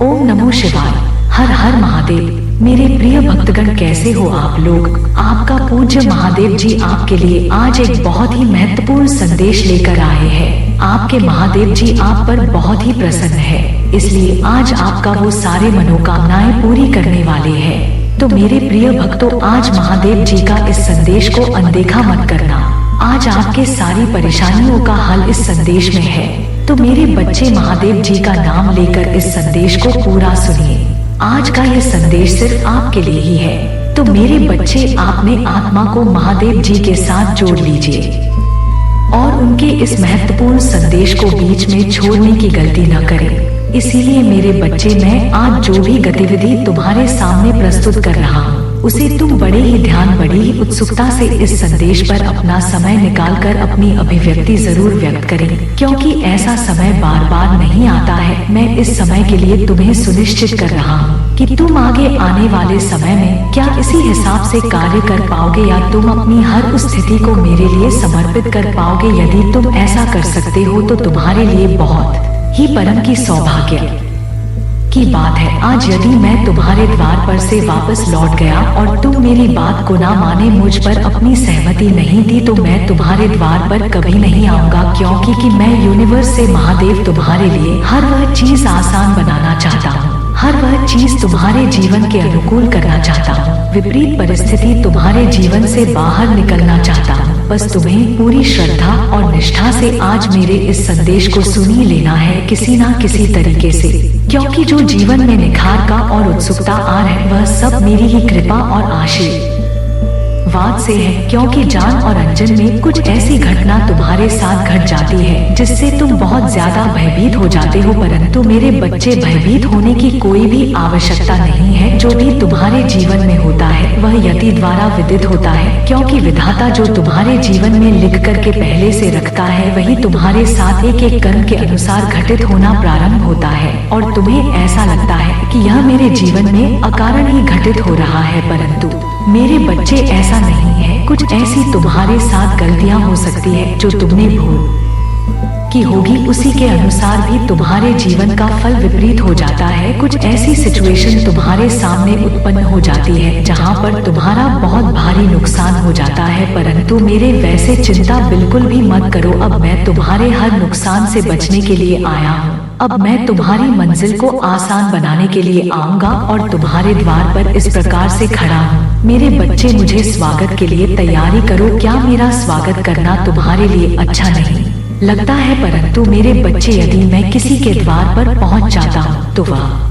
ओम नमो शिवाय। हर हर महादेव। मेरे प्रिय भक्तगण, कैसे हो आप लोग। आपका पूज्य महादेव जी आपके लिए आज एक बहुत ही महत्वपूर्ण संदेश लेकर आए हैं। आपके महादेव जी आप पर बहुत ही प्रसन्न है, इसलिए आज आपका वो सारे मनोकामनाएं पूरी करने वाले हैं। तो मेरे प्रिय भक्तों, आज महादेव जी का इस संदेश को अनदेखा मत करना। आज आपके सारी परेशानियों का हल इस संदेश में है। तो मेरे बच्चे, महादेव जी का नाम लेकर इस संदेश को पूरा सुनिए। आज का यह संदेश सिर्फ आपके लिए ही है। तो मेरे बच्चे, अपने आत्मा को महादेव जी के साथ जोड़ लीजिए और उनके इस महत्वपूर्ण संदेश को बीच में छोड़ने की गलती न करें। इसीलिए मेरे बच्चे, मैं आज जो भी गतिविधि तुम्हारे सामने प्रस्तुत कर रहा हूँ, उसे तुम बड़े ही ध्यान, बड़ी ही उत्सुकता से इस संदेश पर अपना समय निकालकर अपनी अभिव्यक्ति जरूर व्यक्त करें, क्योंकि ऐसा समय बार बार नहीं आता है। मैं इस समय के लिए तुम्हें सुनिश्चित कर रहा हूँ कि तुम आगे आने वाले समय में क्या इसी हिसाब से कार्य कर पाओगे, या तुम अपनी हर उस स्थिति को मेरे लिए समर्पित कर पाओगे। यदि तुम ऐसा कर सकते हो तो तुम्हारे लिए बहुत ही परम की सौभाग्य की बात है। आज यदि मैं तुम्हारे द्वार पर से वापस लौट गया और तुम मेरी बात को ना माने, मुझ पर अपनी सहमति नहीं दी, तो मैं तुम्हारे द्वार पर कभी नहीं आऊंगा, क्योंकि मैं यूनिवर्स से महादेव तुम्हारे लिए हर वह चीज आसान बनाना चाहता हूँ, हर वह चीज तुम्हारे जीवन के अनुकूल करना चाहता हूँ। विपरीत परिस्थिति तुम्हारे जीवन से बाहर निकलना चाहता हूँ। बस तुम्हें पूरी श्रद्धा और निष्ठा से आज मेरे इस संदेश को सुनी लेना है, किसी ना किसी तरीके से, क्योंकि जो जीवन में निखार का और उत्सुकता आ रहा है, वह सब मेरी ही कृपा और आशीर्वाद से है। क्योंकि जान और अनजान में कुछ ऐसी घटना तुम्हारे साथ घट जाती है जिससे तुम बहुत ज्यादा भयभीत हो जाते हो, परंतु मेरे बच्चे, भयभीत होने की कोई भी आवश्यकता नहीं है। जो भी तुम्हारे जीवन में होता है वह यति द्वारा विदित होता है, क्योंकि विधाता जो तुम्हारे जीवन में लिख करके पहले से रखता है, वही तुम्हारे साथ एक एक कर्म के अनुसार घटित होना प्रारंभ होता है। और तुम्हें ऐसा लगता है कि यह मेरे जीवन में अकारण ही घटित हो रहा है, परंतु मेरे बच्चे, ऐसा नहीं है। कुछ ऐसी तुम्हारे साथ गलतियां हो सकती है जो तुमने भूल की होगी, उसी के अनुसार भी तुम्हारे जीवन का फल विपरीत हो जाता है। कुछ ऐसी सिचुएशन तुम्हारे सामने उत्पन्न हो जाती है जहां पर तुम्हारा बहुत भारी नुकसान हो जाता है, परंतु मेरे वैसे चिंता बिल्कुल भी मत करो। अब मैं तुम्हारे हर नुकसान से बचने के लिए आया हूँ। अब मैं तुम्हारी मंजिल को आसान बनाने के लिए आऊंगा और तुम्हारे द्वार पर इस प्रकार से खड़ा हूँ। मेरे बच्चे, मुझे स्वागत के लिए तैयारी करो। क्या मेरा स्वागत करना तुम्हारे लिए अच्छा नहीं लगता है? परंतु मेरे बच्चे, यदि मैं किसी के द्वार पर पहुंच जाता हूं, तो वह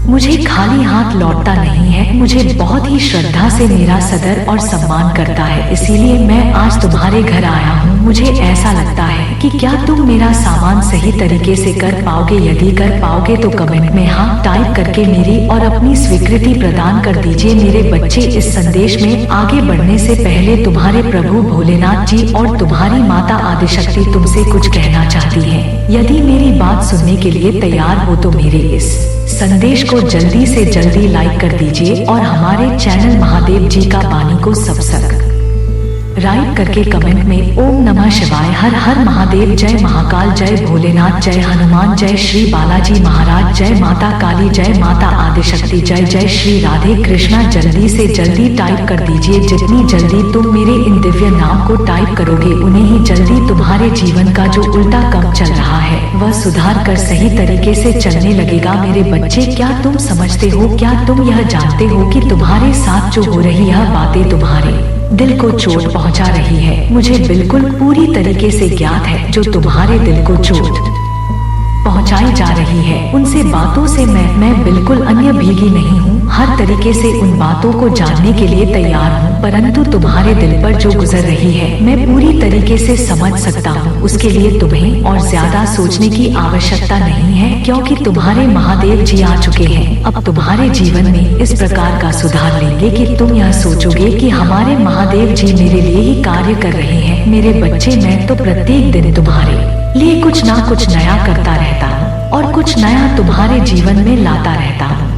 मुझे खाली हाथ लौटता नहीं है। मुझे बहुत ही श्रद्धा से मेरा सदर और सम्मान करता है। इसीलिए मैं आज तुम्हारे घर आया हूँ। मुझे ऐसा लगता है कि क्या तुम मेरा सामान सही तरीके से कर पाओगे? यदि कर पाओगे तो कमेंट में हाँ टाइप करके मेरी और अपनी स्वीकृति प्रदान कर दीजिए। मेरे बच्चे, इस संदेश में आगे बढ़ने से पहले तुम्हारे प्रभु भोलेनाथ जी और तुम्हारी माता आदिशक्ति तुमसे कुछ कहना चाहती है। यदि मेरी बात सुनने के लिए तैयार हो तो मेरे इस संदेश को जल्दी से जल्दी लाइक कर दीजिए और हमारे चैनल महादेव जी का वाणी को सब्सक्राइब करके कमेंट में ओम नमः शिवाय, हर हर महादेव, जय महाकाल, जय भोलेनाथ, जय हनुमान, जय श्री बालाजी महाराज, जय माता काली, जय माता आदिशक्ति, जय जय श्री राधे कृष्णा। जल्दी से जल्दी टाइप कर दीजिए। जितनी जल्दी तुम मेरे इन दिव्य नाम को टाइप करोगे, उन्हें ही जल्दी तुम्हारे जीवन का जो उल्टा कम चल रहा है वह सुधार कर सही तरीके से चलने लगेगा। मेरे बच्चे, क्या तुम समझते हो, क्या तुम यह जानते हो कि तुम्हारे साथ जो हो रही यह बातें तुम्हारे दिल को चोट पहुंचा रही है? मुझे बिल्कुल पूरी तरीके से ज्ञात है जो तुम्हारे दिल को चोट पहुंचाई जा रही है। उनसे बातों से मैं बिल्कुल अन्य भीगी नहीं हूँ। हर तरीके से उन बातों को जानने के लिए तैयार हूँ, परंतु तुम्हारे दिल पर जो गुजर रही है मैं पूरी तरीके से समझ सकता हूँ। उसके लिए तुम्हें और ज्यादा सोचने की आवश्यकता नहीं है, क्योंकि तुम्हारे महादेव जी आ चुके हैं। अब तुम्हारे जीवन में इस प्रकार का सुधार लेंगे कि तुम यह सोचोगे कि हमारे महादेव जी मेरे लिए ही कार्य कर रहे हैं। मेरे बच्चे, मैं तो प्रत्येक दिन तुम्हारे लिए कुछ ना कुछ नया करता रहता हूँ और कुछ नया तुम्हारे जीवन में लाता रहता हूँ।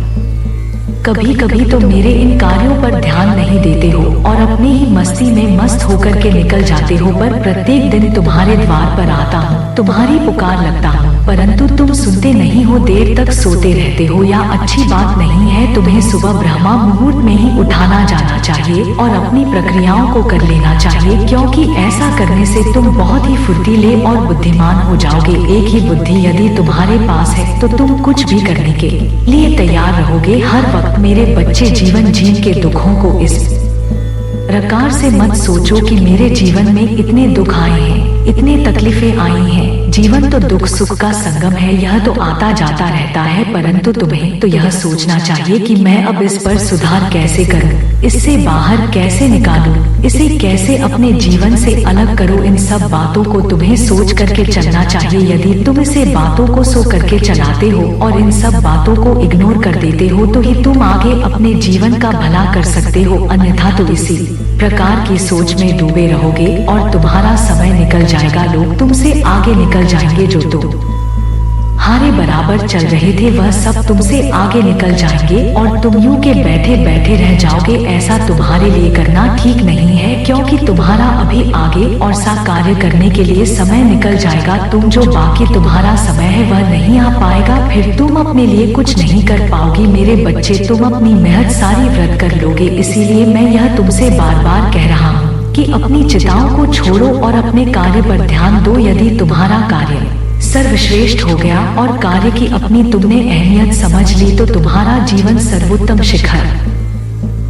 कभी कभी तो मेरे इन कार्यों पर ध्यान नहीं देते हो और अपनी ही मस्ती में मस्त होकर के निकल जाते हो, पर प्रत्येक दिन तुम्हारे द्वार पर आता हूँ, तुम्हारी पुकार लगता हूँ परंतु तुम सुनते नहीं हो, देर तक सोते रहते हो। या अच्छी बात नहीं है। तुम्हें सुबह ब्रह्मा मुहूर्त में ही उठाना जाना चाहिए और अपनी प्रक्रियाओं को कर लेना चाहिए, क्योंकि ऐसा करने से तुम बहुत ही फुर्तीले और बुद्धिमान हो जाओगे। एक ही बुद्धि यदि तुम्हारे पास है तो तुम कुछ भी करने के लिए तैयार रहोगे। हर वक्त मेरे बच्चे जीवन जीने के दुखों को इस प्रकार से मत सोचो कि मेरे जीवन में इतने दुख आए हैं, इतने तकलीफें आई हैं। जीवन तो दुख सुख का संगम है, यह तो आता जाता रहता है, परंतु तुम्हें तो यह सोचना चाहिए कि मैं अब इस पर सुधार कैसे करूं, इससे बाहर कैसे निकालूं, इसे कैसे अपने जीवन से अलग करूं। इन सब बातों को तुम्हें सोच करके चलना चाहिए। यदि तुम इसे बातों को सो करके चलाते हो और इन सब बातों को इग्नोर कर देते हो तो ही तुम आगे अपने जीवन का भला कर सकते हो, अन्यथा तो इसी प्रकार की सोच में डूबे रहोगे और तुम्हारा समय निकल जाएगा। लोग तुमसे आगे निकल जाएंगे, जो तुम्हारे बराबर चल रहे थे वह सब तुमसे आगे निकल जाएंगे और तुम यूं के बैठे बैठे रह जाओगे। ऐसा तुम्हारे लिए करना ठीक नहीं है, क्योंकि तुम्हारा अभी आगे और सा कार्य करने के लिए समय निकल जाएगा। तुम जो बाकी तुम्हारा समय है वह नहीं आ पाएगा, फिर तुम अपने लिए कुछ नहीं कर पाओगी। मेरे बच्चे, तुम अपनी मेहनत सारी व्यर्थ कर लोगे। इसीलिए मैं यह तुमसे बार बार कह रहा हूँ कि अपनी चिंताओं को छोड़ो और अपने कार्य पर ध्यान दो। यदि तुम्हारा कार्य सर्वश्रेष्ठ हो गया और कार्य की अपनी तुमने अहमियत समझ ली तो तुम्हारा जीवन सर्वोत्तम शिखर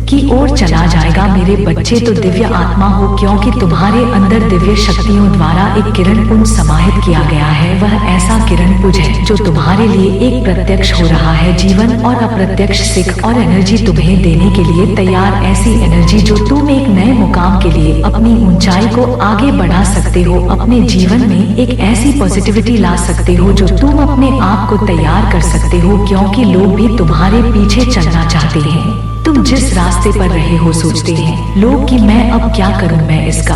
की ओर चला जाएगा। मेरे बच्चे, तो दिव्य आत्मा हो, क्योंकि तुम्हारे अंदर दिव्य शक्तियों द्वारा एक किरण पुंज समाहित किया गया है। वह ऐसा किरण पुंज है जो तुम्हारे लिए एक प्रत्यक्ष हो रहा है। जीवन और अप्रत्यक्ष सिख और एनर्जी तुम्हें देने के लिए तैयार, ऐसी एनर्जी जो तुम एक नए मुकाम के लिए अपनी ऊंचाई को आगे बढ़ा सकते हो। अपने जीवन में एक ऐसी पॉजिटिविटी ला सकते हो जो तुम अपने आप को तैयार कर सकते हो, क्योंकि लोग भी तुम्हारे पीछे चलना चाहते हैं। तुम जिस रास्ते पर रहे हो सोचते हैं लोग कि मैं अब क्या करूं, मैं इसका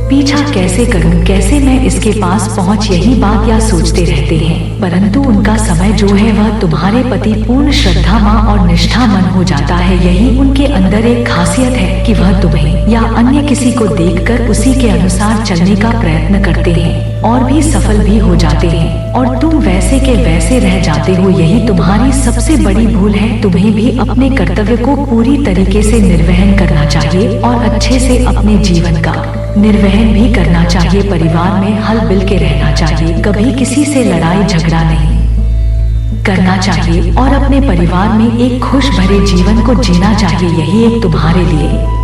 पीछा कैसे करूं, कैसे मैं इसके पास पहुंच, यही बात या सोचते रहते हैं। परंतु उनका समय जो है वह तुम्हारे प्रति पूर्ण श्रद्धा मां और निष्ठा मन हो जाता है। यही उनके अंदर एक खासियत है कि वह तुम्हें या अन्य किसी को देखकर उसी के अनुसार चलने का प्रयत्न करते हैं और भी सफल भी हो जाते हैं, और तुम वैसे के वैसे रह जाते हो। यही तुम्हारी सबसे बड़ी भूल है। तुम्हें भी अपने कर्तव्य को पूरी तरीके से निर्वहन करना चाहिए और अच्छे से अपने जीवन का निर्वहन भी करना चाहिए। परिवार में हल मिल के रहना चाहिए, कभी किसी से लड़ाई झगड़ा नहीं करना चाहिए और अपने परिवार में एक खुश भरे जीवन को जीना चाहिए। यही एक तुम्हारे लिए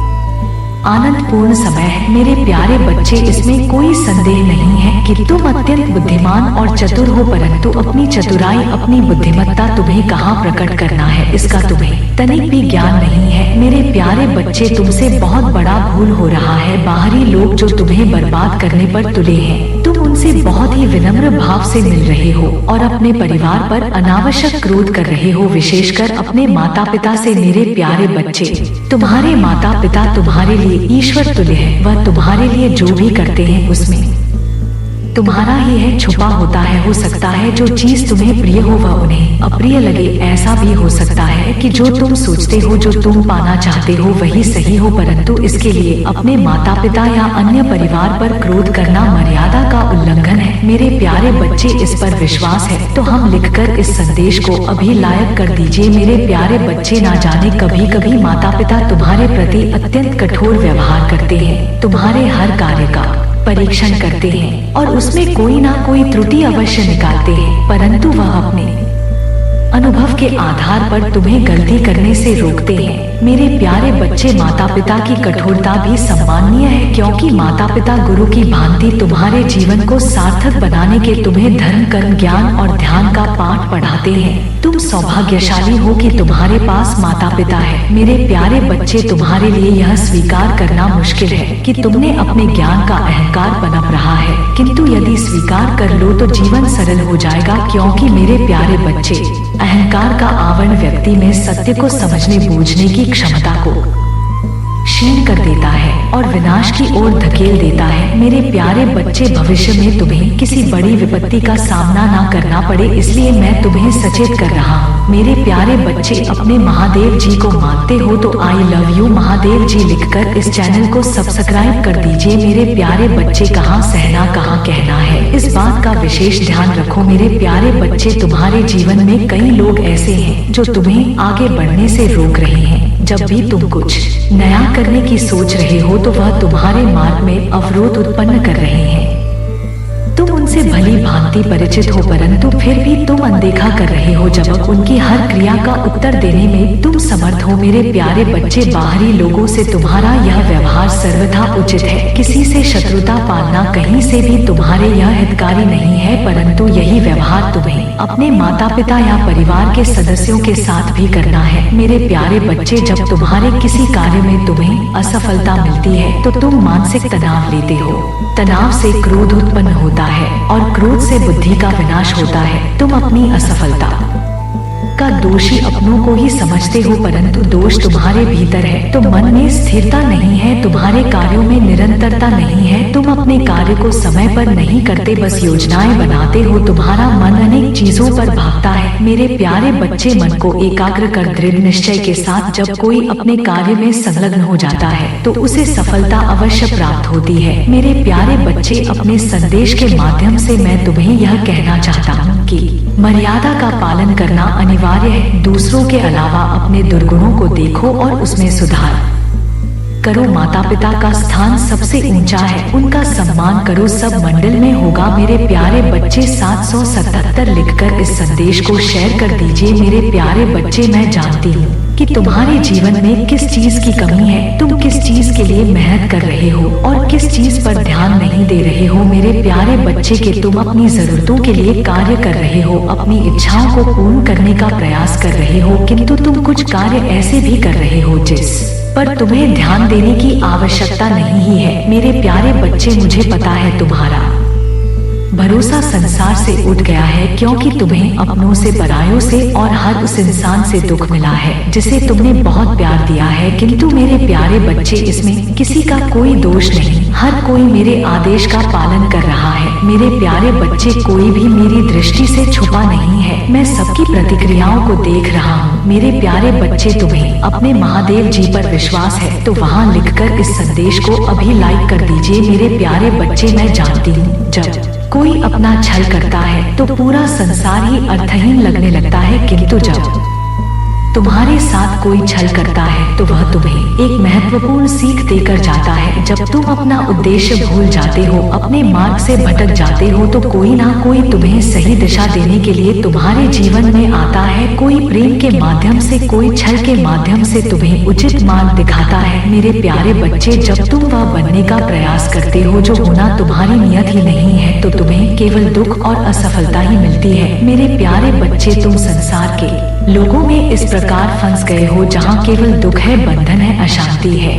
आनंदपूर्ण समय है। मेरे प्यारे बच्चे, इसमें कोई संदेह नहीं है कि तुम अत्यंत बुद्धिमान और चतुर हो, परंतु अपनी चतुराई, अपनी बुद्धिमत्ता तुम्हें कहाँ प्रकट करना है इसका तुम्हें तनिक भी ज्ञान नहीं है। मेरे प्यारे बच्चे, तुमसे बहुत बड़ा भूल हो रहा है। बाहरी लोग जो तुम्हें बर्बाद करने पर तुले हैं, तुम उनसे बहुत ही विनम्र भाव से मिल रहे हो और अपने परिवार पर अनावश्यक क्रोध कर रहे हो, विशेषकर अपने माता पिता से। मेरे प्यारे बच्चे, तुम्हारे माता पिता तुम्हारे लिए ईश्वर तुल्य है। वह तुम्हारे लिए जो भी करते हैं उसमें तुम्हारा ही है छुपा होता है। हो सकता है जो चीज तुम्हें प्रिय हो वह उन्हें अप्रिय लगे। ऐसा भी हो सकता है कि जो तुम सोचते हो, जो तुम पाना चाहते हो वही सही हो, परंतु इसके लिए अपने माता पिता या अन्य परिवार पर क्रोध करना मर्यादा का उल्लंघन है। मेरे प्यारे बच्चे, इस पर विश्वास है तो हम लिखकर इस संदेश को अभी लायक कर दीजिए। मेरे प्यारे बच्चे, ना जाने कभी कभी माता पिता तुम्हारे प्रति अत्यंत कठोर व्यवहार करते हैं, तुम्हारे हर कार्य का परीक्षण करते हैं और उसमें कोई ना कोई त्रुटि अवश्य निकालते हैं, परंतु वह अपने अनुभव के आधार पर तुम्हें गलती करने से रोकते हैं। मेरे प्यारे बच्चे, माता पिता की कठोरता भी सम्माननीय है, क्योंकि माता पिता गुरु की भांति तुम्हारे जीवन को सार्थक बनाने के तुम्हें धर्म, कर्म, ज्ञान और ध्यान का पाठ पढ़ाते हैं। तुम सौभाग्यशाली हो कि तुम्हारे पास माता पिता है। मेरे प्यारे बच्चे, तुम्हारे लिए यह स्वीकार करना मुश्किल है कि तुमने अपने ज्ञान का अहंकार पनप रहा है, किंतु यदि स्वीकार कर लो तो जीवन सरल हो जाएगा। क्योंकि मेरे प्यारे बच्चे, अहंकार का आवरण व्यक्ति में सत्य को समझने बूझने की क्षमता को क्षीण कर देता है और विनाश की ओर धकेल देता है। मेरे प्यारे बच्चे, भविष्य में तुम्हें किसी बड़ी विपत्ति का सामना ना करना पड़े, इसलिए मैं तुम्हें सचेत कर रहा हूँ। मेरे प्यारे बच्चे, अपने महादेव जी को मानते हो तो आई लव यू महादेव जी लिखकर इस चैनल को सब्सक्राइब कर दीजिए। मेरे प्यारे बच्चे, कहाँ सहना कहाँ कहना है, इस बात का विशेष ध्यान रखो। मेरे प्यारे बच्चे, तुम्हारे जीवन में कई लोग ऐसे हैं जो तुम्हें आगे बढ़ने से रोक रहे हैं। जब भी तुम कुछ नया करने की सोच रहे हो तो वह तुम्हारे मार्ग में अवरोध उत्पन्न कर रहे हैं। तुम उनसे भली भांति परिचित हो, परंतु फिर भी तुम अनदेखा कर रहे हो जबकि उनकी हर क्रिया का उत्तर देने में तुम समर्थ हो। मेरे प्यारे बच्चे, बाहरी लोगों से तुम्हारा यह व्यवहार सर्वथा उचित है। किसी से शत्रुता पालना कहीं से भी तुम्हारे यह हितकारी नहीं है, परंतु यही व्यवहार तुम्हें अपने माता पिता या परिवार के सदस्यों के साथ भी करना है। मेरे प्यारे बच्चे, जब तुम्हारे किसी कार्य में तुम्हें असफलता मिलती है तो तुम मानसिक तनाव लेते हो। तनाव से क्रोध उत्पन्न होता है और क्रोध से बुद्धि का विनाश होता है। तुम अपनी असफलता का दोषी अपनों को ही समझते हो, परंतु दोष तुम्हारे भीतर है। तो मन में स्थिरता नहीं है, तुम्हारे कार्यों में निरंतरता नहीं है, तुम अपने कार्य को समय पर नहीं करते, बस योजनाएं बनाते हो। तुम्हारा मन अनेक चीजों पर भागता है। मेरे प्यारे बच्चे, मन को एकाग्र कर दृढ़ निश्चय के साथ जब कोई अपने कार्य में संलग्न हो जाता है तो उसे सफलता अवश्य प्राप्त होती है। मेरे प्यारे बच्चे, अपने संदेश के माध्यम से मैं तुम्हें यह कहना चाहता हूँ कि मर्यादा का पालन करना अनिवार्य है। दूसरों के अलावा अपने दुर्गुणों को देखो और उसमें सुधार करो। माता पिता का स्थान सबसे ऊंचा है, उनका सम्मान करो, सब मंडल में होगा। मेरे प्यारे बच्चे, 777 लिखकर इस संदेश को शेयर कर दीजिए। मेरे प्यारे बच्चे, मैं जानती हूँ कि तुम्हारे जीवन में किस चीज की कमी है, तुम किस चीज के लिए मेहनत कर रहे हो और किस चीज पर ध्यान नहीं दे रहे हो। मेरे प्यारे बच्चे, कि तुम अपनी जरूरतों के लिए कार्य कर रहे हो, अपनी इच्छाओं को पूर्ण करने का प्रयास कर रहे हो, किंतु तुम कुछ कार्य ऐसे भी कर रहे हो जिस पर तुम्हें ध्यान देने की आवश्यकता नहीं ही है। मेरे प्यारे बच्चे, मुझे पता है तुम्हारा भरोसा संसार से उठ गया है, क्योंकि तुम्हें अपनों से, परायों से और हर उस इंसान से दुख मिला है जिसे तुमने बहुत प्यार दिया है। किंतु मेरे प्यारे बच्चे, इसमें किसी का कोई दोष नहीं, हर कोई मेरे आदेश का पालन कर रहा है। मेरे प्यारे बच्चे, कोई भी मेरी दृष्टि से छुपा नहीं है, मैं सबकी प्रतिक्रियाओं को देख रहा हूँ। मेरे प्यारे बच्चे, तुम्हें अपने महादेव जी पर विश्वास है तो वहाँ लिखकर इस संदेश को अभी लाइक कर दीजिए। मेरे प्यारे बच्चे, मैं जानती हूँ जब कोई अपना छल करता है तो पूरा संसार ही अर्थहीन लगने लगता है, किंतु जब तुम्हारे साथ कोई छल करता है तो वह तुम्हें एक महत्वपूर्ण सीख देकर जाता है। जब तुम अपना उद्देश्य भूल जाते हो, अपने मार्ग से भटक जाते हो, तो कोई ना कोई तुम्हें सही दिशा देने के लिए तुम्हारे जीवन में आता है। कोई प्रेम के माध्यम से, कोई छल के माध्यम से तुम्हें उचित मार्ग दिखाता है। मेरे प्यारे बच्चे, जब तुम वह बनने का प्रयास करते हो जो होना तुम्हारी नियत ही नहीं है तो तुम्हें केवल दुख और असफलता ही मिलती है। मेरे प्यारे बच्चे, तुम संसार के लोगों में इस प्रकार फंस गए हो जहाँ केवल दुख है, बंधन है, अशांति है।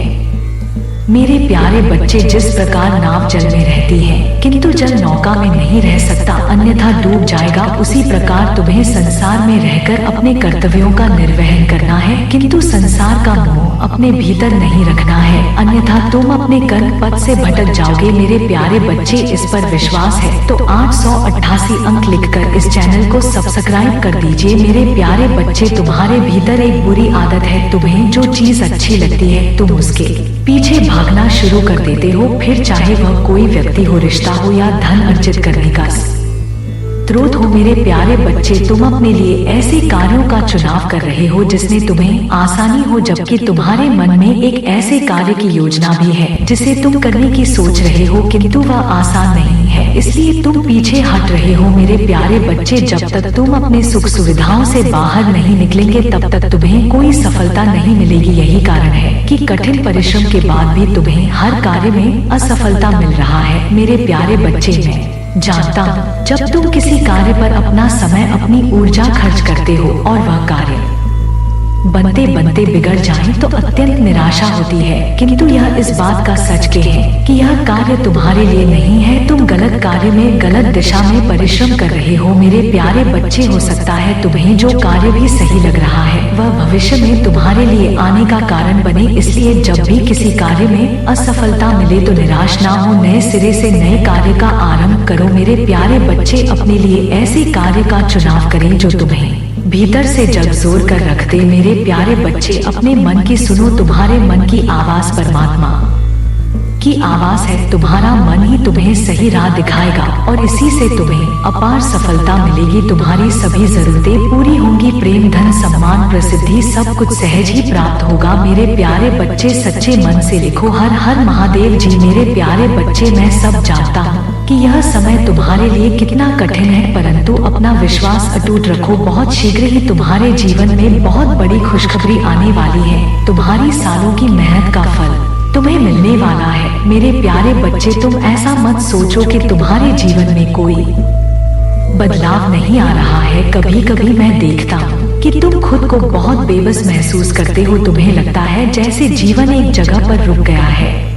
मेरे प्यारे बच्चे, जिस प्रकार नाव जल में रहती है किंतु जल नौका में नहीं रह सकता, अन्यथा डूब जाएगा, उसी प्रकार तुम्हें संसार में रहकर अपने कर्तव्यों का निर्वहन करना है, किंतु संसार का मोह अपने भीतर नहीं रखना है, अन्यथा तुम अपने कर्म पथ से भटक जाओगे। मेरे प्यारे बच्चे, इस पर विश्वास है तो 888 अंक लिखकर इस चैनल को सब्सक्राइब कर दीजिए। मेरे प्यारे बच्चे, तुम्हारे भीतर एक बुरी आदत है, तुम्हें जो चीज अच्छी लगती है तुम उसके पीछे भागना शुरू कर देते हो, फिर चाहे वह कोई व्यक्ति हो, रिश्ता हो या धन अर्जित करने का स्रोत हो। मेरे प्यारे बच्चे, तुम अपने लिए ऐसे कार्यों का चुनाव कर रहे हो जिसमें तुम्हें आसानी हो, जबकि तुम्हारे मन में एक ऐसे कार्य की योजना भी है जिसे तुम करने की सोच रहे हो, किंतु वह आसान नहीं है, इसलिए तुम पीछे हट रहे हो। मेरे प्यारे बच्चे, जब तक तुम अपने सुख सुविधाओं से बाहर नहीं निकलेंगे तब तक तुम्हें कोई सफलता नहीं मिलेगी। यही कारण है कि कठिन परिश्रम के बाद भी तुम्हें हर कार्य में असफलता मिल रहा है। मेरे प्यारे बच्चे, मैं जानता हूँ जब तुम किसी कार्य पर अपना समय, अपनी ऊर्जा खर्च करते हो और वह कार्य बनते बनते बिगड़ जाएं तो अत्यंत निराशा होती है, किंतु यह इस बात का सच के है कि यह कार्य तुम्हारे लिए नहीं है। तुम गलत कार्य में, गलत दिशा में परिश्रम कर रहे हो मेरे प्यारे बच्चे। हो सकता है तुम्हें जो कार्य भी सही लग रहा है वह भविष्य में तुम्हारे लिए आने का कारण बने, इसलिए जब भी किसी कार्य में असफलता मिले तो निराश ना हो, नए सिरे से नए कार्य का आरंभ करो मेरे प्यारे बच्चे। अपने लिए ऐसे कार्य का चुनाव करें जो तुम्हें भीतर से झकझोर कर रख दे मेरे प्यारे बच्चे। अपने मन की सुनो, तुम्हारे मन की आवाज परमात्मा की आवाज है। तुम्हारा मन ही तुम्हें सही राह दिखाएगा और इसी से तुम्हें अपार सफलता मिलेगी। तुम्हारी सभी जरूरतें पूरी होंगी, प्रेम, धन, सम्मान, प्रसिद्धि सब कुछ सहज ही प्राप्त होगा मेरे प्यारे बच्चे। सच्चे मन से लिखो हर हर महादेव जी मेरे प्यारे बच्चे। मैं सब जानता हूँ कि यह समय तुम्हारे लिए कितना कठिन है, परंतु अपना विश्वास अटूट रखो। बहुत शीघ्र ही तुम्हारे जीवन में बहुत बड़ी खुशखबरी आने वाली है। तुम्हारी सालों की मेहनत का फल तुम्हें मिलने वाला है मेरे प्यारे बच्चे। तुम ऐसा मत सोचो कि तुम्हारे जीवन में कोई बदलाव नहीं आ रहा है। कभी कभी मैं देखता हूँ कि तुम खुद को बहुत बेबस महसूस करते हो। तुम्हें लगता है जैसे जीवन एक जगह पर रुक गया है,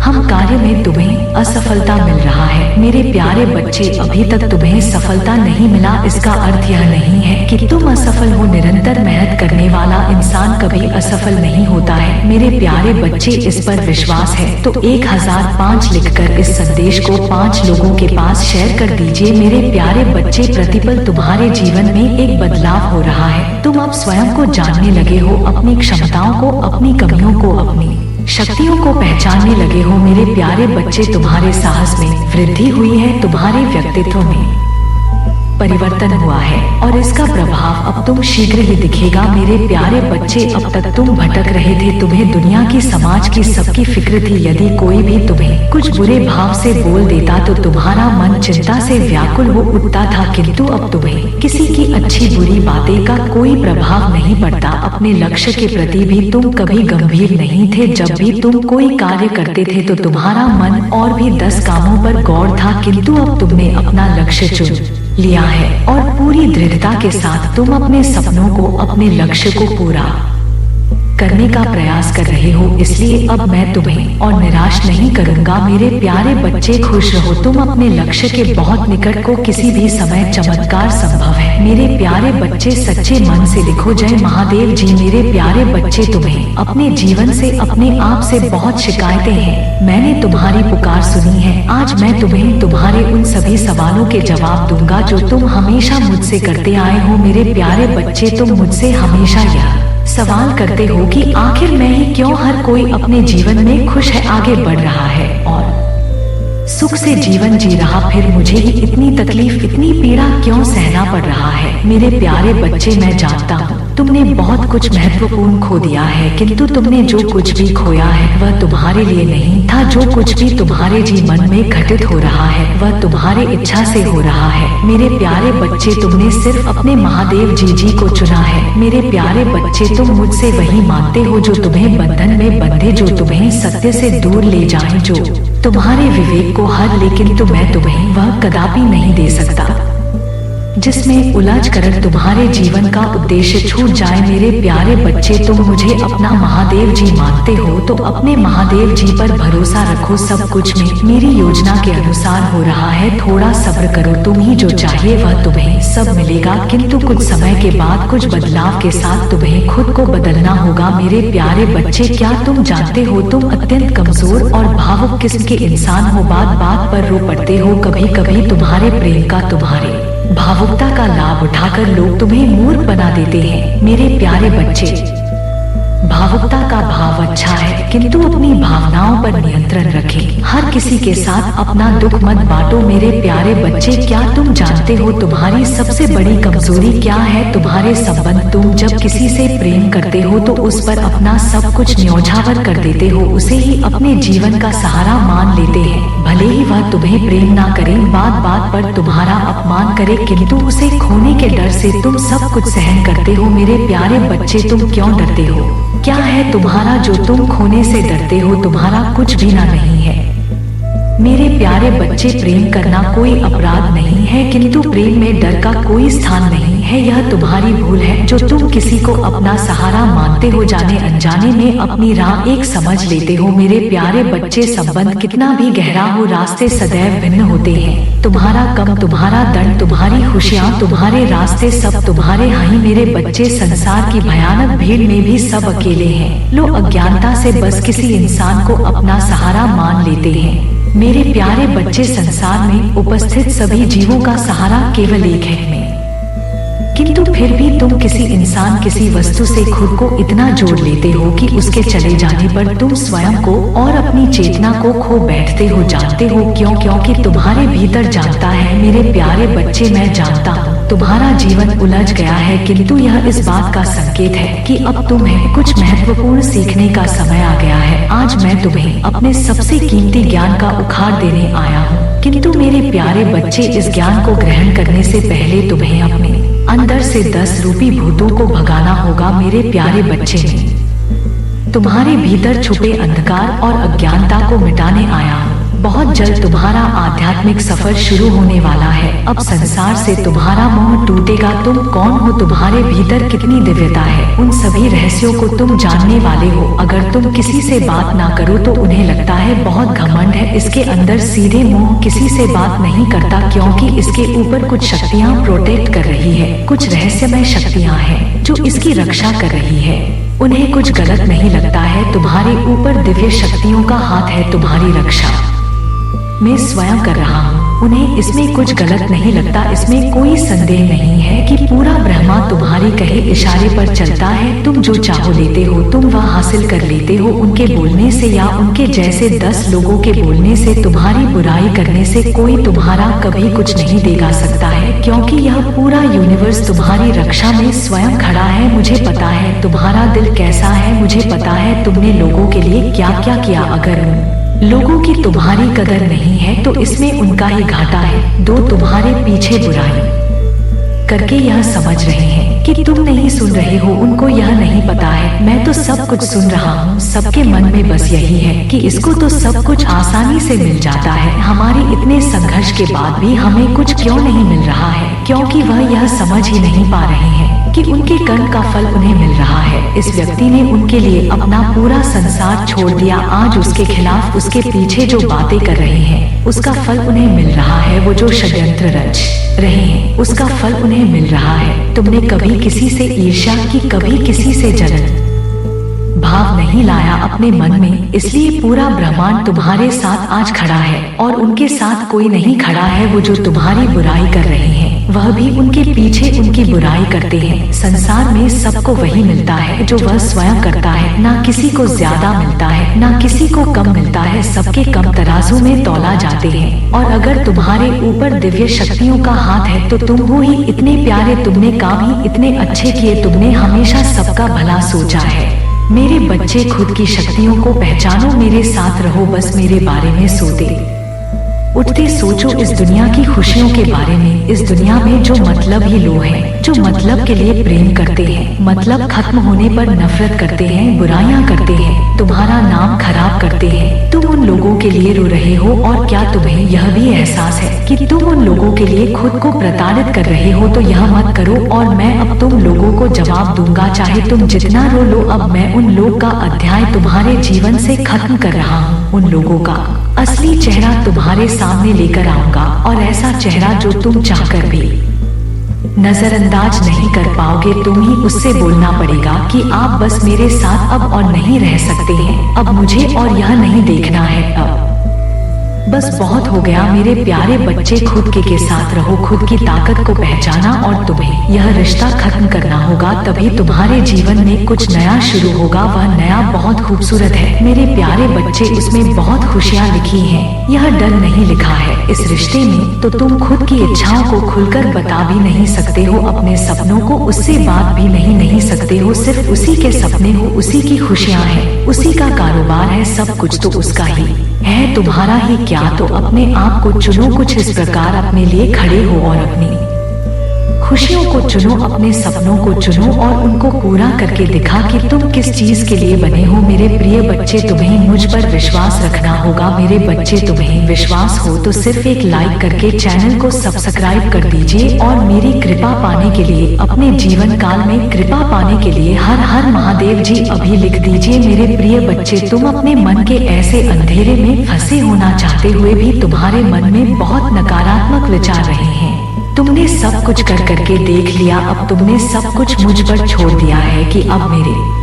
हम कार्य में तुम्हें असफलता मिल रहा है मेरे प्यारे बच्चे। अभी तक तुम्हें सफलता नहीं मिला, इसका अर्थ यह नहीं है कि तुम असफल हो। निरंतर मेहनत करने वाला इंसान कभी असफल नहीं होता है मेरे प्यारे बच्चे। इस पर विश्वास है तो 1005 लिखकर इस संदेश को 5 लोगों के पास शेयर कर दीजिए मेरे प्यारे बच्चे। प्रतिपल तुम्हारे जीवन में एक बदलाव हो रहा है। तुम अब स्वयं को जानने लगे हो, अपनी क्षमताओं को, अपनी कमियों को, अपनी शक्तियों को पहचानने लगे हो मेरे प्यारे बच्चे। तुम्हारे साहस में वृद्धि हुई है, तुम्हारे व्यक्तित्व में परिवर्तन हुआ है और इसका प्रभाव अब तुम शीघ्र ही दिखेगा मेरे प्यारे बच्चे। अब तक तुम भटक रहे थे, तुम्हें दुनिया की, समाज की, सबकी फिक्र थी। यदि कोई भी तुम्हें कुछ बुरे भाव से बोल देता तो तुम्हारा मन चिंता से व्याकुल हो उठता था, किंतु अब तुम्हें किसी की अच्छी बुरी बातें का कोई प्रभाव नहीं पड़ता। अपने लक्ष्य के प्रति भी तुम कभी गंभीर नहीं थे। जब भी तुम कोई कार्य करते थे तो तुम्हारा मन और भी 10 कामों पर गौर था, किंतु अब तुमने अपना लक्ष्य चुन लिया है और पूरी दृढ़ता के साथ तुम अपने सपनों को, अपने लक्ष्य को पूरा करने का प्रयास कर रहे हो। इसलिए अब मैं तुम्हें और निराश नहीं करूंगा मेरे प्यारे बच्चे। खुश रहो, तुम अपने लक्ष्य के बहुत निकट को, किसी भी समय चमत्कार संभव है मेरे प्यारे बच्चे। सच्चे मन से लिखो जय महादेव जी मेरे प्यारे बच्चे। तुम्हें अपने जीवन से, अपने आप से बहुत शिकायतें हैं, मैंने तुम्हारी पुकार सुनी है। आज मैं तुम्हें तुम्हारे उन सभी सवालों के जवाब दूंगा जो तुम हमेशा मुझसे करते आए हो मेरे प्यारे बच्चे। तुम मुझसे हमेशा यह सवाल करते हो कि आखिर मैं ही क्यों, हर कोई अपने जीवन में खुश है, आगे बढ़ रहा है और सुख से जीवन जी रहा, फिर मुझे ही इतनी तकलीफ, इतनी पीड़ा क्यों सहना पड़ रहा है मेरे प्यारे बच्चे। मैं जानता हूँ तुमने बहुत कुछ महत्वपूर्ण खो दिया है, किंतु तुमने जो कुछ भी खोया है वह तुम्हारे लिए नहीं था। जो कुछ भी तुम्हारे जीवन में घटित हो रहा है वह तुम्हारी इच्छा से हो रहा है मेरे प्यारे बच्चे। तुमने सिर्फ अपने महादेव जी को चुना है मेरे प्यारे बच्चे। तुम मुझसे वही मांगते हो जो तुम्हें बंधन में बंधे, जो तुम्हें सत्य से दूर ले जाए, जो तुम्हारे विवेक को हर, लेकिन तो मैं तुम्हें वह कदापि नहीं दे सकता जिसमें उलझ कर तुम्हारे जीवन का उद्देश्य छूट जाए मेरे प्यारे बच्चे। तुम मुझे अपना महादेव जी मानते हो तो अपने महादेव जी पर भरोसा रखो। सब कुछ में मेरी योजना के अनुसार हो रहा है, थोड़ा सब्र करो। तुम ही जो चाहिए वह तुम्हें सब मिलेगा, किंतु कुछ समय के बाद, कुछ बदलाव के साथ तुम्हें खुद को बदलना होगा मेरे प्यारे बच्चे। क्या तुम जानते हो तुम अत्यंत कमजोर और भावुक किस्म के इंसान हो, बात बात पर रो पड़ते हो। कभी कभी तुम्हारे प्रेम का, तुम्हारे भावुकता का लाभ उठाकर लोग तुम्हें मूर्ख बना देते हैं मेरे प्यारे बच्चे। भावुकता का भाव अच्छा है, किंतु अपनी भावनाओं पर नियंत्रण रखें। हर किसी के साथ अपना दुख मत बांटो मेरे प्यारे बच्चे। क्या तुम जानते हो तुम्हारी सबसे बड़ी कमजोरी क्या है? तुम्हारे संबंध। तुम जब किसी से प्रेम करते हो तो उस पर अपना सब कुछ न्यौछावर कर देते हो, उसे ही अपने जीवन का सहारा मान लेते हैं। भले ही वह तुम्हें प्रेम ना करे, बात बात पर तुम्हारा अपमान करे, किंतु उसे खोने के डर से तुम सब कुछ सहन करते हो मेरे प्यारे बच्चे। तुम क्यों डरते हो? क्या है तुम्हारा जो तुम खोने से डरते हो? तुम्हारा कुछ भी ना नहीं है मेरे प्यारे बच्चे, प्रेम करना कोई अपराध नहीं है, किंतु प्रेम में डर का कोई स्थान नहीं है। यह तुम्हारी भूल है जो तुम किसी को अपना सहारा मानते हो, जाने अनजाने में अपनी राह एक समझ लेते हो। मेरे प्यारे बच्चे, संबंध कितना भी गहरा हो, रास्ते सदैव भिन्न होते हैं। तुम्हारा कम, तुम्हारा दंड, तुम्हारी खुशियाँ, तुम्हारे रास्ते सब तुम्हारे हैं। मेरे बच्चे, संसार की भयानक भीड़ में भी सब अकेले हैं। लोग अज्ञानता से बस किसी इंसान को अपना सहारा मान लेते हैं। मेरे प्यारे बच्चे, संसार में उपस्थित सभी जीवों का सहारा केवल एक है, मैं। किंतु फिर भी तुम किसी इंसान, किसी वस्तु से खुद को इतना जोड़ लेते हो कि उसके चले जाने पर तुम स्वयं को और अपनी चेतना को खो बैठते हो। जानते हो क्यों? क्योंकि तुम्हारे भीतर जानता है मेरे प्यारे बच्चे, मैं जानता हूँ तुम्हारा जीवन उलझ गया है, किंतु यह इस बात का संकेत है कि अब तुम्हें कुछ महत्वपूर्ण सीखने का समय आ गया है। आज मैं तुम्हें अपने सबसे कीमती ज्ञान का उखाड़ देने आया हूँ, किंतु मेरे प्यारे बच्चे, इस ज्ञान को ग्रहण करने से पहले तुम्हें अपने अंदर से 10 रूपी भूतों को भगाना होगा। मेरे प्यारे बच्चे, में तुम्हारे भीतर छुपे अंधकार और अज्ञानता को मिटाने आया हूँ। बहुत जल्द तुम्हारा आध्यात्मिक सफर शुरू होने वाला है। अब संसार से तुम्हारा मोह टूटेगा। तुम कौन हो, तुम्हारे भीतर कितनी दिव्यता है, उन सभी रहस्यों को तुम जानने वाले हो। अगर तुम किसी से बात ना करो तो उन्हें लगता है बहुत घमंड है। इसके अंदर सीधे मोह किसी से बात नहीं करता, क्योंकि इसके ऊपर कुछ शक्तियाँ प्रोटेक्ट कर रही है, कुछ रहस्यमय शक्तियाँ हैं जो इसकी रक्षा कर रही है। उन्हें कुछ गलत नहीं लगता है, तुम्हारे ऊपर दिव्य शक्तियों का हाथ है, तुम्हारी रक्षा मैं स्वयं कर रहा हूँ। उन्हें इसमें कुछ गलत नहीं लगता, इसमें कोई संदेह नहीं है कि पूरा ब्रह्मा तुम्हारी कहे इशारे पर चलता है। तुम जो चाहो लेते हो, तुम वह हासिल कर लेते हो। उनके बोलने से या उनके जैसे 10 लोगों के बोलने से, तुम्हारी बुराई करने से कोई तुम्हारा कभी कुछ नहीं देगा सकता है, क्योंकि यह पूरा यूनिवर्स तुम्हारी रक्षा में स्वयं खड़ा है। मुझे पता है तुम्हारा दिल कैसा है, मुझे पता है तुमने लोगों के लिए क्या क्या किया। अगर लोगों की तुम्हारी कदर नहीं है तो इसमें उनका ही घाटा है। दो तुम्हारे पीछे बुराई करके यह समझ रहे हैं कि तुम नहीं सुन रहे हो, उनको यह नहीं पता है मैं तो सब कुछ सुन रहा हूँ। सबके मन में बस यही है कि इसको तो सब कुछ आसानी से मिल जाता है। हमारे इतने संघर्ष के बाद भी हमें कुछ क्यों नहीं मिल रहा है, क्योंकि वह यह समझ ही नहीं पा रहे हैं कि उनके कर्म का फल उन्हें मिल रहा है। इस व्यक्ति ने उनके लिए अपना पूरा संसार छोड़ दिया। आज उसके खिलाफ, उसके पीछे जो बातें कर रहे हैं, उसका फल उन्हें मिल रहा है। वो जो षड्यंत्र रच रहे हैं, उसका फल उन्हें मिल रहा है। तुमने कभी किसी से ईर्ष्या की, कभी किसी से जलन भाव नहीं लाया अपने मन में, इसलिए पूरा ब्रह्मांड तुम्हारे साथ आज खड़ा है और उनके साथ कोई नहीं खड़ा है। वो जो तुम्हारी बुराई कर रहे हैं, वह भी उनके पीछे उनकी बुराई करते हैं। संसार में सबको वही मिलता है जो वह स्वयं करता है। ना किसी को ज्यादा मिलता है, ना किसी को कम मिलता है। सबके कम तराजू में तौला जाते हैं। और अगर तुम्हारे ऊपर दिव्य शक्तियों का हाथ है तो तुम हो ही इतने प्यारे, तुमने काम ही इतने अच्छे किए, तुमने हमेशा सबका भला सोचा है। मेरे बच्चे, खुद की शक्तियों को पहचानो, मेरे साथ रहो, बस मेरे बारे में सोते उठते सोचो इस दुनिया की खुशियों के बारे में। इस दुनिया में जो मतलब ही लोग हैं, जो मतलब के लिए प्रेम करते हैं, मतलब खत्म होने पर नफरत करते हैं, बुराइयां करते हैं, तुम्हारा नाम खराब करते हैं। तुम उन लोगों के लिए रो रहे हो और क्या तुम्हें यह भी एहसास है कि तुम उन लोगों के लिए खुद को प्रताड़ित कर रहे हो? तो यह मत करो और मैं अब तुम लोगों को जवाब दूंगा। चाहे तुम जितना रो लो, अब मैं उन लोग का अध्याय तुम्हारे जीवन से खत्म कर रहा हूँ। उन लोगों का असली चेहरा तुम्हारे सामने लेकर आऊंगा, और ऐसा चेहरा जो तुम चाहकर भी नजरअंदाज नहीं कर पाओगे। तुम ही उससे बोलना पड़ेगा कि आप बस मेरे साथ अब और नहीं रह सकते हैं, अब मुझे और यह नहीं देखना है, अब बस बहुत हो गया। मेरे प्यारे बच्चे, खुद के साथ रहो, खुद की ताकत को पहचाना और तुम्हें यह रिश्ता खत्म करना होगा, तभी तुम्हारे जीवन में कुछ नया शुरू होगा। वह नया बहुत खूबसूरत है मेरे प्यारे बच्चे, उसमें बहुत खुशियाँ लिखी हैं, यह डर नहीं लिखा है। इस रिश्ते में तो तुम खुद की इच्छाओं को खुलकर बता भी नहीं सकते हो, अपने सपनों को उससे बात भी नहीं सकते हो। सिर्फ उसी के सपने हो, उसी की खुशियाँ हैं, उसी का कारोबार है, सब कुछ तो उसका ही है, तुम्हारा ही क्या। तो अपने आप को चुनो, कुछ इस प्रकार अपने लिए खड़े हो और अपनी खुशियों को चुनो, अपने सपनों को चुनो और उनको पूरा करके दिखा कि तुम किस चीज के लिए बने हो। मेरे प्रिय बच्चे, तुम्हें मुझ पर विश्वास रखना होगा। मेरे बच्चे, तुम्हें विश्वास हो तो सिर्फ एक लाइक करके चैनल को सब्सक्राइब कर दीजिए और मेरी कृपा पाने के लिए, अपने जीवन काल में कृपा पाने के लिए हर हर महादेव जी अभी लिख दीजिए। मेरे प्रिय बच्चे, तुम अपने मन के ऐसे अंधेरे में फंसे होना चाहते हुए भी तुम्हारे मन में बहुत नकारात्मक विचार रहे हैं। तुमने सब कुछ कर करके देख लिया, अब तुमने सब कुछ मुझ पर छोड़ दिया है कि अब मेरे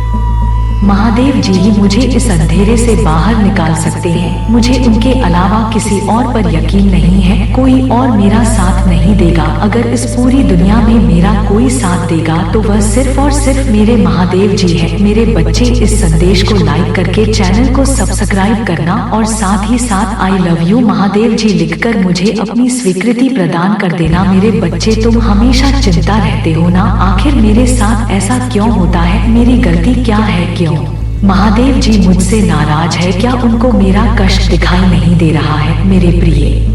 महादेव जी ही मुझे इस अंधेरे से बाहर निकाल सकते हैं। मुझे उनके अलावा किसी और पर यकीन नहीं है, कोई और मेरा साथ नहीं देगा। अगर इस पूरी दुनिया में मेरा कोई साथ देगा तो वह सिर्फ और सिर्फ मेरे महादेव जी है। मेरे बच्चे, इस संदेश को लाइक करके चैनल को सब्सक्राइब करना और साथ ही साथ आई लव यू महादेव जी लिखकर मुझे अपनी स्वीकृति प्रदान कर देना। मेरे बच्चे, तुम हमेशा चिंता रहते हो ना, आखिर मेरे साथ ऐसा क्यों होता है, मेरी गलती क्या है, क्यों महादेव जी मुझसे नाराज है, क्या उनको मेरा कष्ट दिखाई नहीं दे रहा है। मेरे प्रिय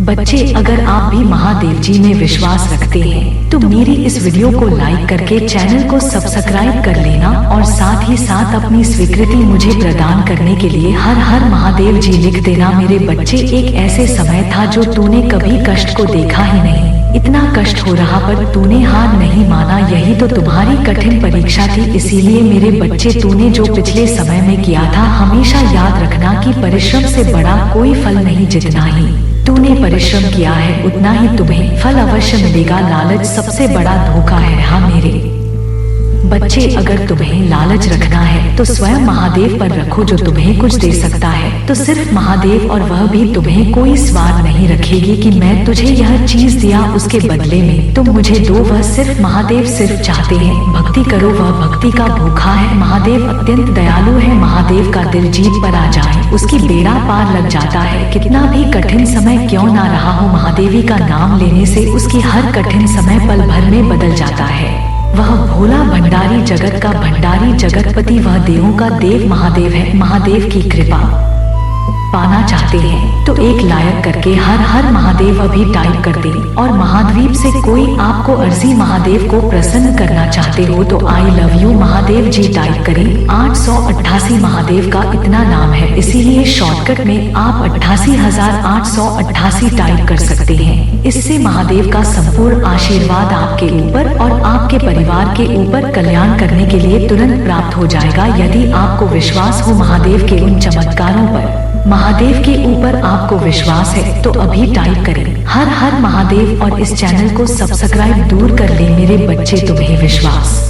बच्चे, अगर आप भी महादेव जी में विश्वास रखते हैं तो मेरी इस वीडियो को लाइक करके चैनल को सब्सक्राइब कर लेना और साथ ही साथ अपनी स्वीकृति मुझे प्रदान करने के लिए हर हर महादेव जी लिख देना। मेरे बच्चे, एक ऐसे समय था जो तूने कभी कष्ट को देखा ही नहीं, इतना कष्ट हो रहा पर तूने हार नहीं माना, यही तो तुम्हारी कठिन परीक्षा थी। इसीलिए मेरे बच्चे, तूने जो पिछले समय में किया था हमेशा याद रखना कि परिश्रम से बड़ा कोई फल नहीं। जितना ही तूने परिश्रम किया है उतना ही तुम्हें फल अवश्य मिलेगा। लालच सबसे बड़ा धोखा है। हाँ मेरे बच्चे, अगर तुम्हें लालच रखना है तो स्वयं महादेव पर रखो जो तुम्हें कुछ दे सकता है, तो सिर्फ महादेव, और वह भी तुम्हें कोई स्वाद नहीं रखेगी कि मैं तुझे यह चीज दिया उसके बदले में तुम मुझे दो। वह सिर्फ महादेव सिर्फ चाहते हैं भक्ति करो, वह भक्ति का भूखा है। महादेव अत्यंत दयालु है, महादेव का दिल जीत पर आ जाए उसकी बेड़ा पार लग जाता है। कितना भी कठिन समय क्यों ना रहा हो, महादेवी का नाम लेने से उसकी हर कठिन समय पल भर में बदल जाता है। वह भोला भंडारी, जगत का भंडारी, जगतपति, वह देवों का देव महादेव है। महादेव की कृपा पाना चाहते हैं तो एक लायक करके हर हर महादेव अभी टाइप कर दे और महाद्वीप से कोई आपको अर्जी महादेव को प्रसन्न करना चाहते हो तो I love you Mahadev ji type करें। 888 महादेव का इतना नाम है, इसीलिए शॉर्टकट में आप 88,888 टाइप कर सकते हैं। इससे महादेव का संपूर्ण आशीर्वाद आपके ऊपर और आपके परिवार के ऊपर कल्याण करने के लिए तुरंत प्राप्त हो जाएगा। यदि आपको विश्वास हो महादेव के उन चमत्कारों पर, महादेव के ऊपर आपको विश्वास है तो अभी टाइप करें हर हर महादेव और इस चैनल को सब्सक्राइब दूर कर ले। मेरे बच्चे, तुम्हें विश्वास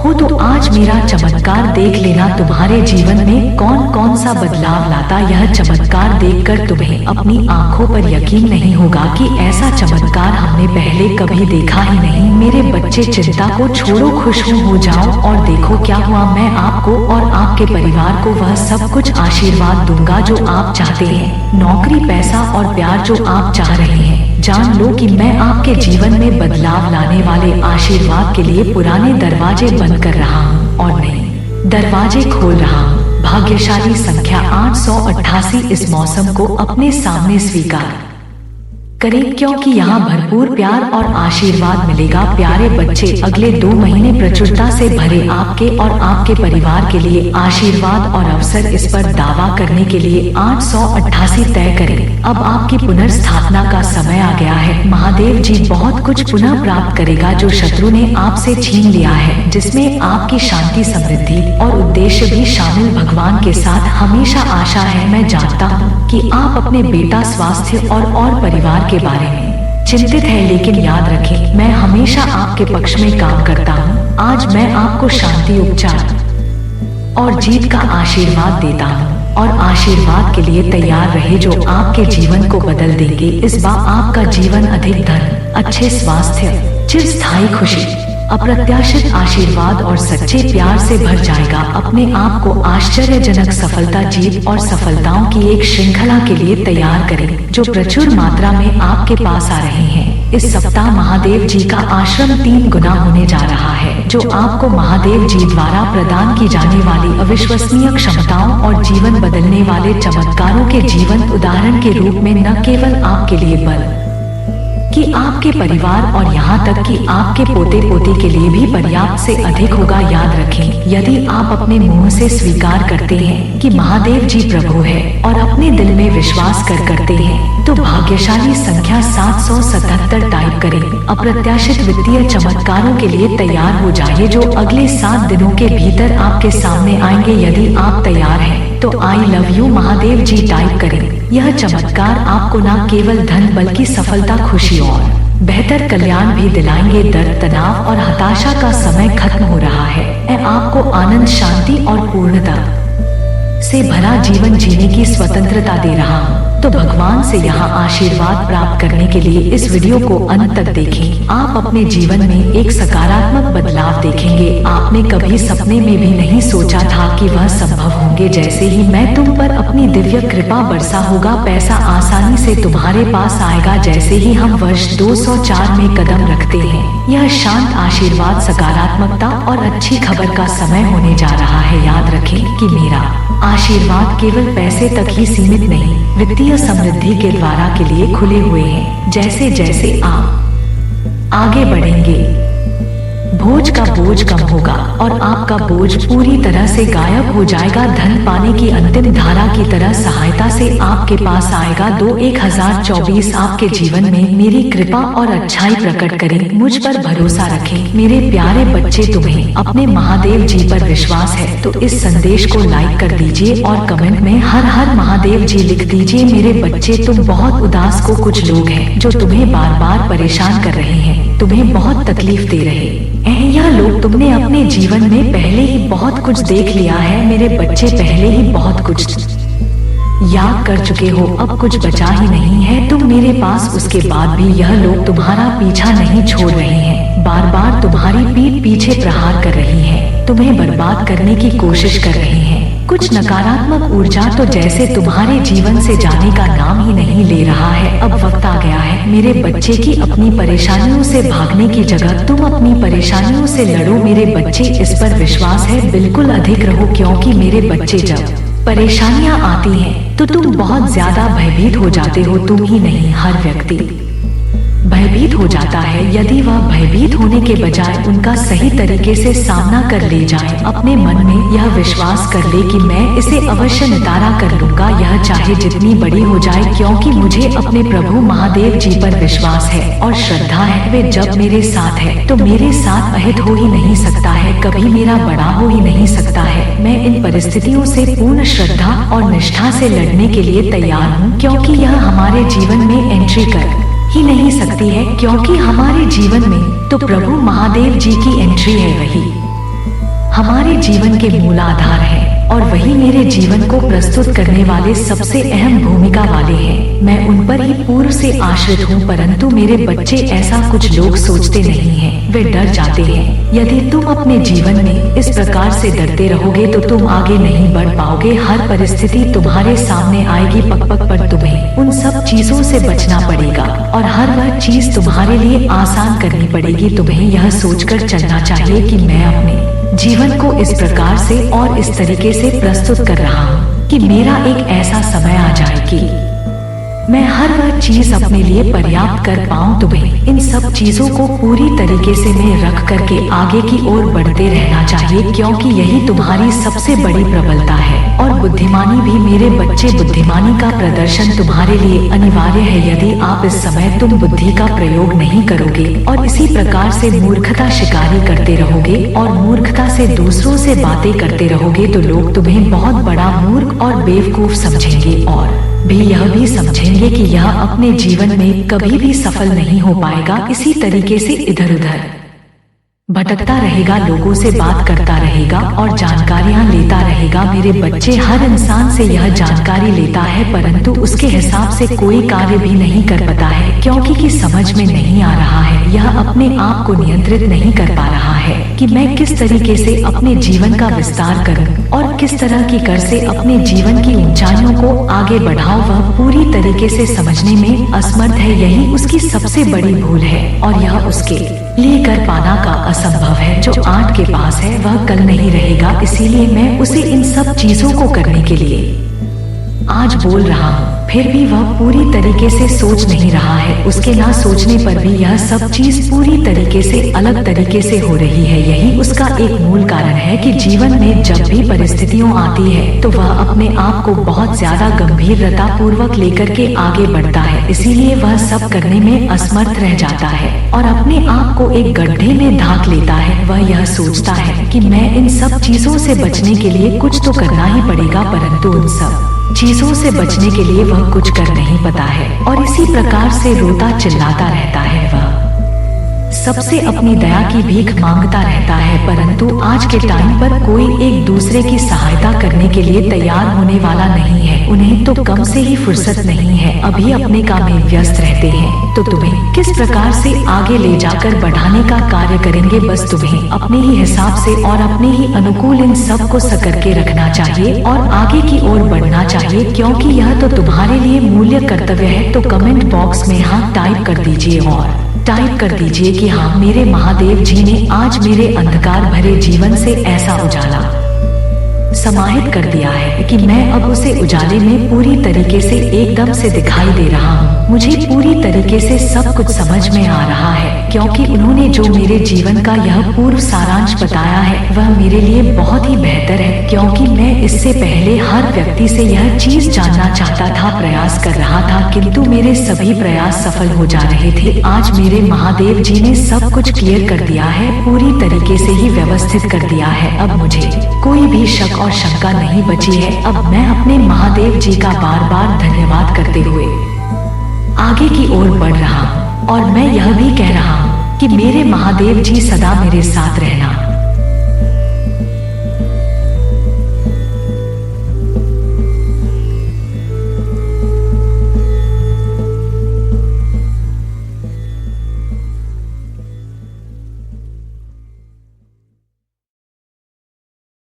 हो तो आज मेरा चमत्कार देख लेना, तुम्हारे जीवन में कौन कौन सा बदलाव लाता। यह चमत्कार देखकर तुम्हें अपनी आंखों पर यकीन नहीं होगा कि ऐसा चमत्कार हमने पहले कभी देखा ही नहीं। मेरे बच्चे, चिंता को छोड़ो, खुश हो जाओ और देखो क्या हुआ। मैं आपको और आपके परिवार को वह सब कुछ आशीर्वाद दूंगा जो आप चाहते हैं, नौकरी, पैसा और प्यार जो आप चाह रहे हैं। जान लो कि मैं आपके जीवन में बदलाव लाने वाले आशीर्वाद के लिए पुराने दरवाजे बंद कर रहा हूँ और नए दरवाजे खोल रहा हूँ। भाग्यशाली संख्या 888 इस मौसम को अपने सामने स्वीकार करें क्योंकि यहाँ भरपूर प्यार और आशीर्वाद मिलेगा। प्यारे बच्चे, अगले 2 महीने प्रचुरता से भरे आपके और आपके परिवार के लिए आशीर्वाद और अवसर। इस पर दावा करने के लिए 888 तय करें। अब आपकी पुनर्स्थापना का समय आ गया है। महादेव जी बहुत कुछ पुनः प्राप्त करेगा जो शत्रु ने आपसे छीन लिया है, जिसमें आपकी शांति, समृद्धि और उद्देश्य भी शामिल। भगवान के साथ हमेशा आशा है। मैं जानता हूँ कि आप अपने बेटा, स्वास्थ्य और परिवार के बारे में चिंतित है, लेकिन याद रखें मैं हमेशा आपके पक्ष में काम करता हूँ। आज मैं आपको शांति, उपचार और जीत का आशीर्वाद देता हूँ और आशीर्वाद के लिए तैयार रहे जो आपके जीवन को बदल देंगे। इस बार आपका जीवन अधिक धन, अच्छे स्वास्थ्य, चिरस्थायी खुशी, अप्रत्याशित आशीर्वाद और सच्चे प्यार से भर जाएगा। अपने आप को आश्चर्यजनक सफलता, जीत और सफलताओं की एक श्रृंखला के लिए तैयार करें जो प्रचुर मात्रा में आपके पास आ रहे हैं। इस सप्ताह महादेव जी का आश्रम 3 गुना होने जा रहा है, जो आपको महादेव जी द्वारा प्रदान की जाने वाली अविश्वसनीय क्षमताओं और जीवन बदलने वाले चमत्कारों के जीवन उदाहरण के रूप में न केवल आपके लिए बल कि आपके परिवार और यहाँ तक कि आपके पोते पोती के लिए भी पर्याप्त से अधिक होगा। याद रखें, यदि आप अपने मुंह से स्वीकार करते हैं कि महादेव जी प्रभु है और अपने दिल में विश्वास करते हैं तो भाग्यशाली संख्या 777 टाइप करें। अप्रत्याशित वित्तीय चमत्कारों के लिए तैयार हो जाइए जो अगले 7 दिनों के भीतर आपके सामने आएंगे। यदि आप तैयार हैं तो I love you Mahadev ji type करें। यह चमत्कार आपको न केवल धन बल्कि सफलता, खुशी और बेहतर कल्याण भी दिलाएंगे। दर्द, तनाव और हताशा का समय खत्म हो रहा है। मैं आपको आनंद, शांति और पूर्णता से भरा जीवन जीने की स्वतंत्रता दे रहा हूँ। तो भगवान से यहाँ आशीर्वाद प्राप्त करने के लिए इस वीडियो को अंत तक देखें। आप अपने जीवन में एक सकारात्मक बदलाव देखेंगे। आपने कभी सपने में भी नहीं सोचा था कि वह संभव होंगे। जैसे ही मैं तुम पर अपनी दिव्य कृपा बरसा होगा, पैसा आसानी से तुम्हारे पास आएगा। जैसे ही हम वर्ष 204 में कदम रखते हैं, यह शांत आशीर्वाद, सकारात्मकता और अच्छी खबर का समय होने जा रहा है। याद रखें कि मेरा आशीर्वाद केवल पैसे तक ही सीमित नहीं, वित्तीय समृद्धि के द्वारा के लिए खुले हुए हैं। जैसे जैसे आप आगे बढ़ेंगे, बोझ का बोझ कम होगा और आपका बोझ पूरी तरह से गायब हो जाएगा। धन पाने की अंतिम धारा की तरह सहायता से आपके पास आएगा। 2024 आपके जीवन में मेरी कृपा और अच्छाई प्रकट करें। मुझ पर भरोसा रखें मेरे प्यारे बच्चे। तुम्हें अपने महादेव जी पर विश्वास है तो इस संदेश को लाइक कर दीजिए और कमेंट में हर हर महादेव जी लिख दीजिए। मेरे बच्चे, तुम बहुत उदास को कुछ लोग हैं जो तुम्हें बार बार परेशान कर रहे हैं, तुम्हें बहुत तकलीफ दे रहे हैं। यह लोग तुमने अपने जीवन में पहले ही बहुत कुछ देख लिया है। मेरे बच्चे, पहले ही बहुत कुछ याद कर चुके हो, अब कुछ बचा ही नहीं है तुम मेरे पास। उसके बाद भी यह लोग तुम्हारा पीछा नहीं छोड़ रहे हैं, बार बार तुम्हारी पीठ पीछे प्रहार कर रही है, तुम्हें बर्बाद करने की कोशिश कर रहे हैं। कुछ नकारात्मक ऊर्जा तो जैसे तुम्हारे जीवन से जाने का नाम ही नहीं ले रहा है। अब वक्त आ गया है मेरे बच्चे की अपनी परेशानियों से भागने की जगह तुम अपनी परेशानियों से लड़ो। मेरे बच्चे, इस पर विश्वास है बिल्कुल अधिक रहो, क्योंकि मेरे बच्चे जब परेशानियां आती हैं तो तुम बहुत ज्यादा भयभीत हो जाते हो। तुम ही नहीं, हर व्यक्ति भयभीत हो जाता है। यदि वह भयभीत होने के बजाय उनका सही तरीके से सामना कर ले जाए, अपने मन में यह विश्वास कर ले कि मैं इसे अवश्य नितारा कर लूंगा, यह चाहे जितनी बड़ी हो जाए, क्योंकि मुझे अपने प्रभु महादेव जी पर विश्वास है और श्रद्धा है। वे जब मेरे साथ है तो मेरे साथ अहित हो ही नहीं सकता है, कभी मेरा बड़ा हो ही नहीं सकता है। मैं इन परिस्थितियों से पूर्ण श्रद्धा और निष्ठा से लड़ने के लिए तैयार हूँ, क्योंकि यह हमारे जीवन में एंट्री कर ही नहीं सकती है, क्योंकि हमारे जीवन में तो प्रभु महादेव जी की एंट्री है। वही हमारे जीवन के मूल आधार है और वही मेरे जीवन को प्रस्तुत करने वाले सबसे अहम भूमिका वाले हैं। मैं उन पर ही पूर्व से आश्रित हूँ, परंतु मेरे बच्चे, ऐसा कुछ लोग सोचते नहीं हैं, वे डर जाते हैं। यदि तुम अपने जीवन में इस प्रकार से डरते रहोगे तो तुम आगे नहीं बढ़ पाओगे। हर परिस्थिति तुम्हारे सामने आएगी, पग पग पर तुम्हें उन सब चीजों से बचना पड़ेगा और हर वह चीज तुम्हारे लिए आसान करनी पड़ेगी। तुम्हें यह सोचकर चलना चाहिए कि मैं अपने जीवन को इस प्रकार से और इस तरीके से प्रस्तुत कर रहा हूँ कि मेरा एक ऐसा समय आ जाए कि मैं हर वह चीज अपने लिए पर्याप्त कर पाऊँ। तुम्हें इन सब चीजों को पूरी तरीके से में रख करके आगे की ओर बढ़ते रहना चाहिए, क्योंकि यही तुम्हारी सबसे बड़ी प्रबलता है। और बुद्धिमानी भी मेरे बच्चे, बुद्धिमानी का प्रदर्शन तुम्हारे लिए अनिवार्य है। यदि आप इस समय तुम बुद्धि का प्रयोग नहीं करोगे और इसी प्रकार से मूर्खता शिकारी करते रहोगे और मूर्खता से दूसरों से बातें करते रहोगे तो लोग तुम्हें बहुत बड़ा मूर्ख और बेवकूफ समझेंगे और भी यह भी समझेंगे कि यह अपने जीवन में कभी भी सफल नहीं हो पाएगा। इसी तरीके से इधर उधर भटकता रहेगा, लोगों से बात करता रहेगा और जानकारियां लेता रहेगा। मेरे बच्चे, हर इंसान से यह जानकारी लेता है, परंतु उसके हिसाब से कोई कार्य भी नहीं कर पाता है, क्योंकि कि समझ में नहीं आ रहा है, यह अपने आप को नियंत्रित नहीं कर पा रहा है कि मैं किस तरीके से अपने जीवन का विस्तार करूं और किस तरह की कर से अपने जीवन की ऊंचाइयों को आगे बढ़ाऊं। वह पूरी तरीके से समझने में असमर्थ है, यही उसकी सबसे बड़ी भूल है और यह उसके लिए कर पाना का असंभव है। जो आज के पास है वह कल नहीं रहेगा, इसीलिए मैं उसे इन सब चीजों को करने के लिए आज बोल रहा हूँ, फिर भी वह पूरी तरीके से सोच नहीं रहा है। उसके ना सोचने पर भी यह सब चीज पूरी तरीके से अलग तरीके से हो रही है। यही उसका एक मूल कारण है कि जीवन में जब भी परिस्थितियां आती है तो वह अपने आप को बहुत ज्यादा गंभीरता पूर्वक लेकर के आगे बढ़ता है। इसीलिए वह सब करने में असमर्थ रह जाता है और अपने आप को एक गड्ढे में ढाक लेता है। वह यह सोचता है कि मैं इन सब चीजों से बचने के लिए कुछ तो करना ही पड़ेगा, परंतु उन सब चीजों से बचने के लिए वह कुछ कर नहीं पाता है और इसी प्रकार से रोता चिल्लाता रहता है। वह सबसे अपनी दया की भीख मांगता रहता है, परंतु आज के टाइम पर कोई एक दूसरे की सहायता करने के लिए तैयार होने वाला नहीं है। उन्हें तो कम से ही फुर्सत नहीं है, अभी अपने काम में व्यस्त रहते हैं। तो तुम्हें किस प्रकार से आगे ले जाकर बढ़ाने का कार्य करेंगे, बस तुम्हें अपने ही हिसाब से और अपने ही अनुकूल इन सब को सकर के रखना चाहिए और आगे की ओर बढ़ना चाहिए, क्योंकि यह तो तुम्हारे लिए मूल्य कर्तव्य है। तो कमेंट बॉक्स में हाँ टाइप कर दीजिए और टाइप कर दीजिए कि हाँ, मेरे महादेव जी ने आज मेरे अंधकार भरे जीवन से ऐसा उजाला समाहित कर दिया है कि मैं अब उसे उजाले में पूरी तरीके से एकदम से दिखाई दे रहा हूँ। मुझे पूरी तरीके से सब कुछ समझ में आ रहा है, क्योंकि उन्होंने जो मेरे जीवन का यह पूर्व सारांश बताया है वह मेरे लिए बहुत ही बेहतर है। क्योंकि मैं इससे पहले हर व्यक्ति से यह चीज जानना चाहता था, प्रयास कर रहा था, किंतु मेरे सभी प्रयास सफल हो जा रहे थे। आज मेरे महादेव जी ने सब कुछ क्लियर कर दिया है, पूरी तरीके से ही व्यवस्थित कर दिया है। अब मुझे कोई भी शक और शंका नहीं बची है। अब मैं अपने महादेव जी का बार बार धन्यवाद करते हुए आगे की ओर बढ़ रहा हूँ और मैं यह भी कह रहा हूँ कि मेरे महादेव जी सदा मेरे साथ रहना।